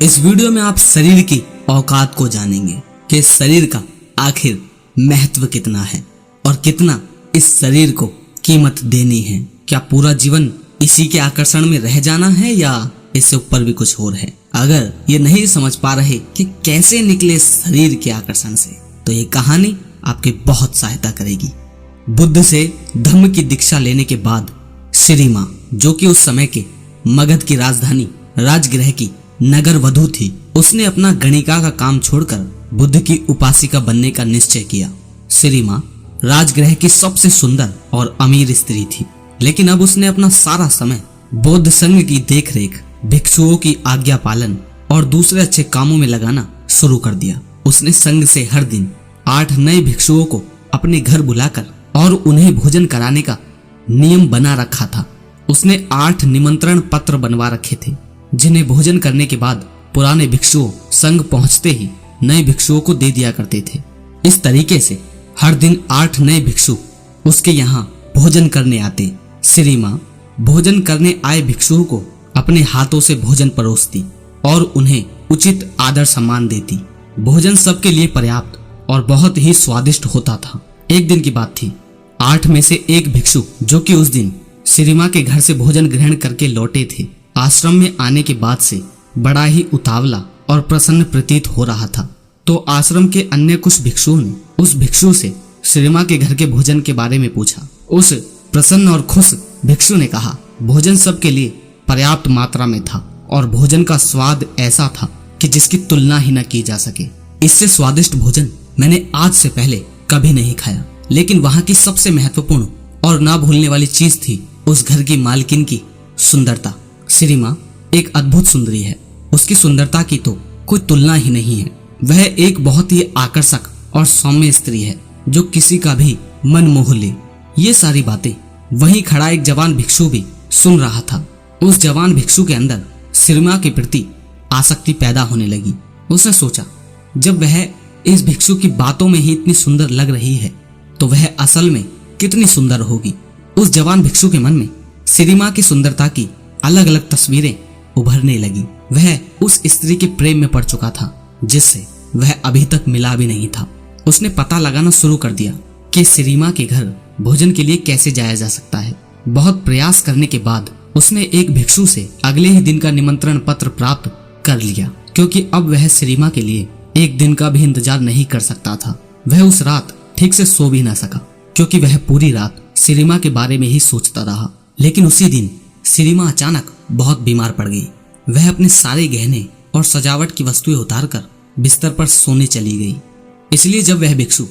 इस वीडियो में आप शरीर की औकात को जानेंगे कि शरीर का आखिर महत्व कितना है और कितना इस शरीर को कीमत देनी है। क्या पूरा जीवन इसी के आकर्षण में रह जाना है या इससे ऊपर भी कुछ और है? अगर ये नहीं समझ पा रहे कि कैसे निकले शरीर के आकर्षण से, तो ये कहानी आपकी बहुत सहायता करेगी। बुद्ध से धम्म की दीक्षा लेने के बाद श्री मां, जो कि उस समय के मगध की राजधानी राजगृह की नगर वधू थी, उसने अपना गणिका का काम छोड़कर बुद्ध की उपासिका बनने का निश्चय किया। श्री मां राजगृह की सबसे सुंदर और अमीर स्त्री थी, लेकिन अब उसने अपना सारा समय बौद्ध संघ की देखरेख, भिक्षुओं की आज्ञा पालन और दूसरे अच्छे कामों में लगाना शुरू कर दिया। उसने संघ से हर दिन 8 नए भिक्षुओं को अपने घर बुलाकर और उन्हें भोजन कराने का नियम बना रखा था। उसने 8 निमंत्रण पत्र बनवा रखे थे, जिन्हें भोजन करने के बाद पुराने भिक्षुओं संघ पहुंचते ही नए भिक्षुओं को दे दिया करते थे। इस तरीके से हर दिन 8 नए भिक्षु उसके यहाँ भोजन करने आते। श्री मां भोजन करने आए भिक्षुओं को अपने हाथों से भोजन परोसती और उन्हें उचित आदर सम्मान देती। भोजन सबके लिए पर्याप्त और बहुत ही स्वादिष्ट होता था। एक दिन की बात थी, 8 में से एक भिक्षु, जो कि उस दिन श्री मां के घर से भोजन ग्रहण करके लौटे थे, आश्रम में आने के बाद से बड़ा ही उतावला और प्रसन्न प्रतीत हो रहा था। तो आश्रम के अन्य कुछ भिक्षुओं ने उस भिक्षु से श्री मां के घर के भोजन के बारे में पूछा। उस प्रसन्न और खुश भिक्षु ने कहा, भोजन सबके लिए पर्याप्त मात्रा में था और भोजन का स्वाद ऐसा था कि जिसकी तुलना ही न की जा सके। इससे स्वादिष्ट भोजन मैंने आज से पहले कभी नहीं खाया। लेकिन वहां की सबसे महत्वपूर्ण और ना भूलने वाली चीज थी उस घर की मालकिन की सुंदरता। श्री मां एक अद्भुत सुंदरी है। उसकी सुंदरता की तो कोई तुलना ही नहीं है। वह एक बहुत ही आकर्षक और सौम्य स्त्री है, जो किसी का भी मन मोह ले। ये सारी बातें वहीं खड़ा एक जवान भिक्षु भी सुन रहा था। उस जवान भिक्षु के अंदर श्री मां के प्रति आसक्ति पैदा होने लगी। उसने सोचा, जब वह इस भिक्षु की बातों में ही इतनी सुंदर लग रही है, तो वह असल में कितनी सुंदर होगी। उस जवान भिक्षु के मन में श्री मां की सुंदरता की अलग अलग तस्वीरें उभरने लगी। वह उस स्त्री के प्रेम में पड़ चुका था, जिससे वह अभी तक मिला भी नहीं था। उसने पता लगाना शुरू कर दिया कि श्री मां के घर भोजन के लिए कैसे जाया जा सकता है। बहुत प्रयास करने के बाद उसने एक भिक्षु से अगले ही दिन का निमंत्रण पत्र प्राप्त कर लिया, क्योंकि अब वह श्री मां के लिए एक दिन का भी इंतजार नहीं कर सकता था। वह उस रात ठीक से सो भी ना सका, क्योंकि वह पूरी रात श्री मां के बारे में ही सोचता रहा। लेकिन उसी दिन श्री मां अचानक बहुत बीमार पड़ गई। वह अपने सारे गहने और सजावट की वस्तुएं उतारकर बिस्तर पर सोने चली गई। इसलिए जब वह भिक्षु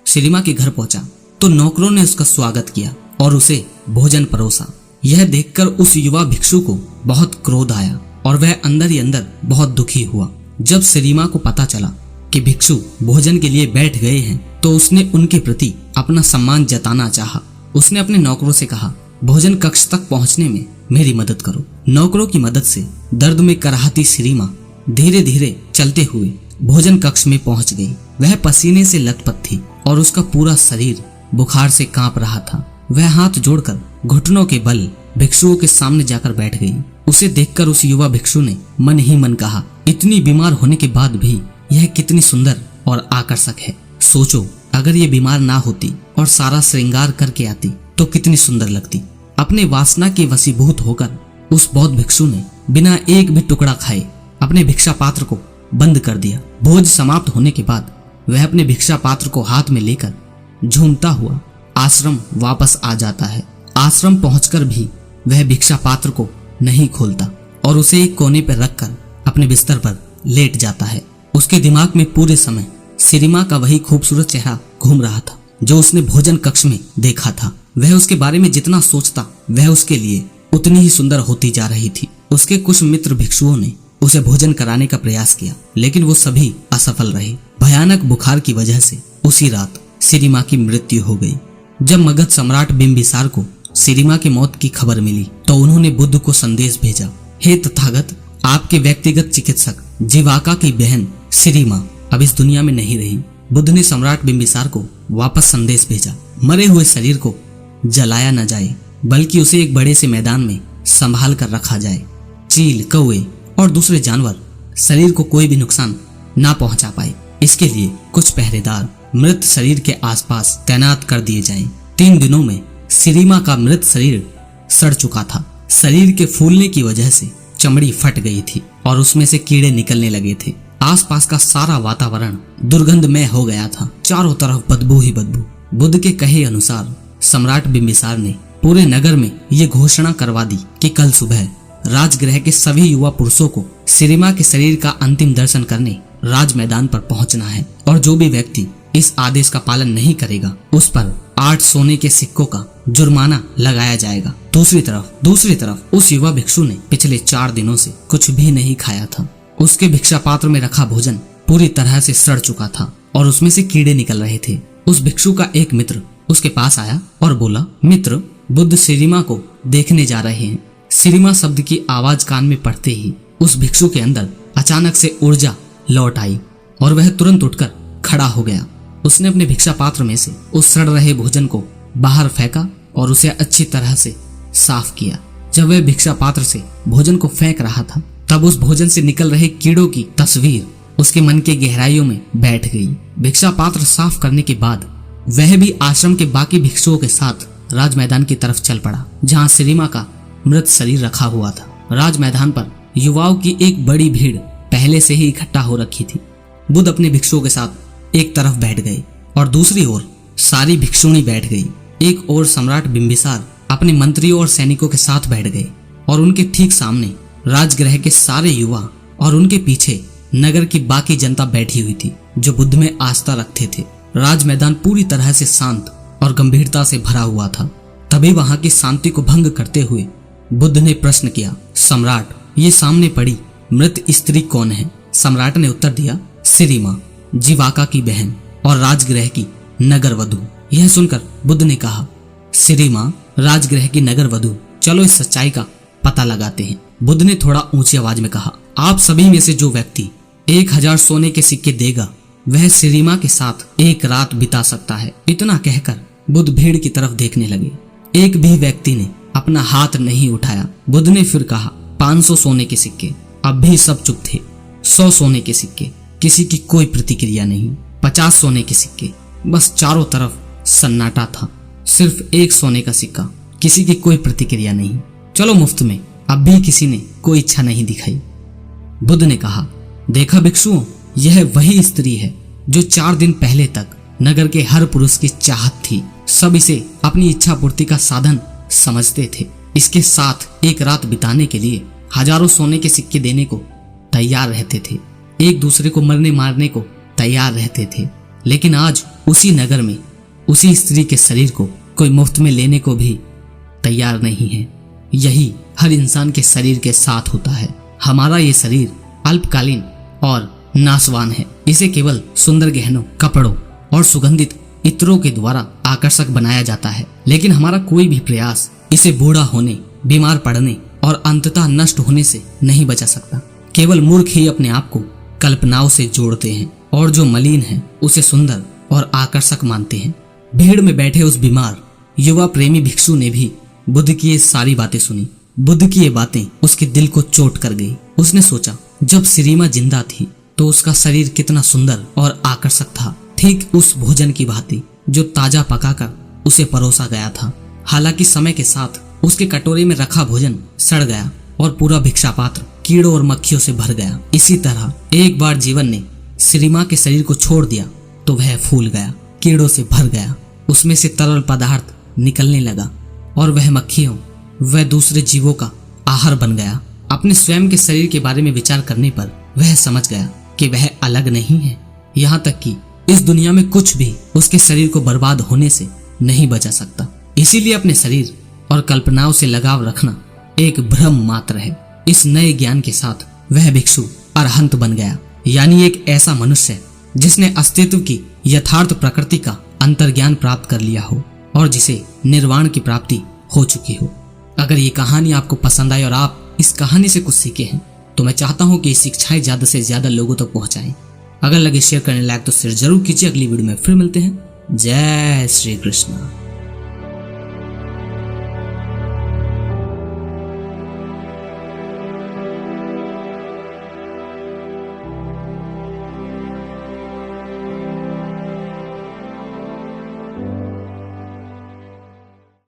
श्री मां के घर पहुंचा, तो नौकरों ने उसका स्वागत किया और उसे भोजन परोसा। यह देखकर उस युवा भिक्षु को बहुत क्रोध आया और वह अंदर ही अंदर बहुत दुखी हुआ। जब श्री मां को पता चला कि भिक्षु भोजन के लिए बैठ गए हैं, तो उसने उनके प्रति अपना सम्मान जताना चाहा। उसने अपने नौकरों से कहा, भोजन कक्ष तक पहुंचने में मेरी मदद करो। नौकरों की मदद से दर्द में कराहती श्री मां धीरे धीरे चलते हुए भोजन कक्ष में पहुंच गई। वह पसीने से लथपथ थी और उसका पूरा शरीर बुखार से कांप रहा था। वह हाथ जोड़कर घुटनों के बल भिक्षुओं के सामने जाकर बैठ गई। उसे देखकर उस युवा भिक्षु ने मन ही मन कहा, इतनी बीमार होने के बाद भी यह कितनी सुंदर और आकर्षक है। सोचो, अगर ये बीमार ना होती और सारा श्रृंगार करके आती, तो कितनी सुंदर लगती। अपने वासना के वशीभूत होकर उस बौद्ध भिक्षु ने बिना एक भी टुकड़ा खाए अपने भिक्षा पात्र को बंद कर दिया। भोज समाप्त होने के बाद वह अपने भिक्षा पात्र को हाथ में लेकर झूमता हुआ आश्रम वापस आ जाता है। आश्रम पहुंचकर भी वह भिक्षा पात्र को नहीं खोलता और उसे एक कोने पर रखकर अपने बिस्तर पर लेट जाता है। उसके दिमाग में पूरे समय श्री मां का वही खूबसूरत चेहरा घूम रहा था, जो उसने भोजन कक्ष में देखा था। वह उसके बारे में जितना सोचता, वह उसके लिए उतनी ही सुंदर होती जा रही थी। उसके कुछ मित्र भिक्षुओं ने उसे भोजन कराने का प्रयास किया, लेकिन वो सभी असफल रहे। भयानक बुखार की वजह से उसी रात श्री मां की मृत्यु हो गई। जब मगध सम्राट बिंबिसार को श्री मां की मौत की खबर मिली, तो उन्होंने बुद्ध को संदेश भेजा, हे तथागत, आपके व्यक्तिगत चिकित्सक जीवाका की बहन श्री मां अब इस दुनिया में नहीं रही। बुद्ध ने सम्राट बिंबिसार को वापस संदेश भेजा, मरे हुए शरीर को जलाया न जाए, बल्कि उसे एक बड़े से मैदान में संभाल कर रखा जाए। चील, कौवे और दूसरे जानवर शरीर को कोई भी नुकसान ना पहुंचा पाए, इसके लिए कुछ पहरेदार मृत शरीर के आसपास तैनात कर दिए जाएं। 3 दिनों में सिरिमा का मृत शरीर सड़ चुका था। शरीर के फूलने की वजह से चमड़ी फट गई थी और उसमें से कीड़े निकलने लगे थे। आसपास का सारा वातावरण दुर्गंधमय हो गया था। चारों तरफ बदबू ही बदबू। बुद्ध के कहे अनुसार सम्राट बिंबिसार ने पूरे नगर में ये घोषणा करवा दी कि कल सुबह राजगृह के सभी युवा पुरुषों को सिरिमा के शरीर का अंतिम दर्शन करने राज मैदान पर पहुंचना है और जो भी व्यक्ति इस आदेश का पालन नहीं करेगा उस पर 8 सोने के सिक्कों का जुर्माना लगाया जाएगा। दूसरी तरफ उस युवा भिक्षु ने पिछले 4 दिनों से कुछ भी नहीं खाया था। उसके भिक्षा पात्र में रखा भोजन पूरी तरह से सड़ चुका था और उसमें से कीड़े निकल रहे थे। उस भिक्षु का एक मित्र उसके पास आया और बोला, मित्र, बुद्ध सिरिमा को देखने जा रहे हैं। सिरिमा शब्द की आवाज कान में पड़ते ही उस भिक्षु के अंदर अचानक से ऊर्जा लौट आई और वह तुरंत उठकर खड़ा हो गया। उसने अपने भिक्षा पात्र में से उस सड़ रहे भोजन को बाहर फेंका और उसे अच्छी तरह से साफ किया। जब वह भिक्षा पात्र से भोजन को फेंक रहा था तब उस भोजन से निकल रहे कीड़ों की तस्वीर उसके मन के गहराइयों में बैठ गई। भिक्षा पात्र साफ करने के बाद वह भी आश्रम के बाकी भिक्षुओं के साथ राज मैदान की तरफ चल पड़ा जहाँ सिरिमा का मृत शरीर रखा हुआ था। राज मैदान पर युवाओं की एक बड़ी भीड़ पहले से ही इकट्ठा हो रखी थी। बुद्ध अपने भिक्षुओं के साथ एक तरफ बैठ गए और दूसरी ओर सारी भिक्षुणी बैठ गई। एक ओर सम्राट बिंबिसार अपने मंत्रियों और सैनिकों के साथ बैठ गए और उनके ठीक सामने राजगृह के सारे युवा और उनके पीछे नगर की बाकी जनता बैठी हुई थी जो बुद्ध में आस्था रखते थे। राज मैदान पूरी तरह से शांत और गंभीरता से भरा हुआ था। तभी वहां की शांति को भंग करते हुए बुद्ध ने प्रश्न किया, सम्राट, ये सामने पड़ी मृत स्त्री कौन है? सम्राट ने उत्तर दिया, सिरिमा, जीवाका की बहन और राजगृह की नगर वधु। यह सुनकर बुद्ध ने कहा, सिरिमा राजगृह की नगर वधु, चलो इस सच्चाई का पता लगाते हैं। बुद्ध ने थोड़ा ऊंची आवाज में कहा, आप सभी में से जो व्यक्ति 1000 सोने के सिक्के देगा वह सिरिमा के साथ एक रात बिता सकता है। इतना कहकर बुद्ध भीड़ की तरफ देखने लगे। एक भी व्यक्ति ने अपना हाथ नहीं उठाया। बुद्ध ने फिर कहा, 500 सोने के सिक्के। अब भी सब चुप थे। 100 सोने के सिक्के, किसी की कोई प्रतिक्रिया नहीं। 50 सोने के सिक्के, बस चारों तरफ सन्नाटा था। सिर्फ 1 सोने का सिक्का, किसी की कोई प्रतिक्रिया नहीं। चलो मुफ्त में। अब भी किसी ने कोई इच्छा नहीं दिखाई। बुद्ध ने कहा, देखा भिक्षुओं, यह वही स्त्री है जो 4 दिन पहले तक नगर के हर पुरुष की चाहत थी। सब इसे अपनी इच्छा पूर्ति का साधन समझते थे। इसके साथ एक रात बिताने के लिए हजारों सोने के सिक्के देने को तैयार रहते थे। एक दूसरे को मरने मारने को तैयार रहते थे। लेकिन आज उसी नगर में उसी स्त्री के शरीर को कोई मुफ्त में लेने को भी तैयार नहीं है। यही हर इंसान के शरीर के साथ होता है। हमारा ये शरीर अल्पकालीन और नाशवान है। इसे केवल सुंदर गहनों, कपड़ों और सुगंधित इत्रों के द्वारा आकर्षक बनाया जाता है। लेकिन हमारा कोई भी प्रयास इसे बूढ़ा होने, बीमार पड़ने और अंततः नष्ट होने से नहीं बचा सकता। केवल मूर्ख ही अपने आप को कल्पनाओं से जोड़ते हैं और जो मलिन है उसे सुंदर और आकर्षक मानते हैं। भीड़ में बैठे उस बीमार युवा प्रेमी भिक्षु ने भी बुद्ध की ये सारी बातें सुनी। बुद्ध की ये बातें उसके दिल को चोट कर गई। उसने सोचा, जब सिरिमा जिंदा थी तो उसका शरीर कितना सुंदर और आकर्षक था, ठीक उस भोजन की भांति जो ताजा पकाकर उसे परोसा गया था। हालांकि समय के साथ उसके कटोरे में रखा भोजन सड़ गया और पूरा भिक्षा पात्र कीड़ों और मक्खियों से भर गया। इसी तरह एक बार जीवन ने सिरिमा के शरीर को छोड़ दिया तो वह फूल गया, कीड़ों से भर गया। उसमें से तरल पदार्थ निकलने लगा और वह मक्खियों व दूसरे जीवों का आहार बन गया। अपने स्वयं के शरीर के बारे में विचार करने पर वह समझ गया कि वह अलग नहीं है। यहाँ तक कि इस दुनिया में कुछ भी उसके शरीर को बर्बाद होने से नहीं बचा सकता। इसीलिए अपने शरीर और कल्पनाओं से लगाव रखना एक भ्रम मात्र है। इस नए ज्ञान के साथ वह भिक्षु अरहंत बन गया, यानी एक ऐसा मनुष्य जिसने अस्तित्व की यथार्थ प्रकृति का अंतर्ज्ञान प्राप्त कर लिया हो और जिसे निर्वाण की प्राप्ति हो चुकी हो। अगर ये कहानी आपको पसंद आई और आप इस कहानी से कुछ सीखे हैं तो मैं चाहता हूँ कि ये शिक्षाएं ज्यादा से ज्यादा लोगों तक पहुंचाएं। अगर लगे शेयर करने लायक तो शेयर जरूर कीजिए। अगली वीडियो में फिर मिलते हैं। जय श्री कृष्ण।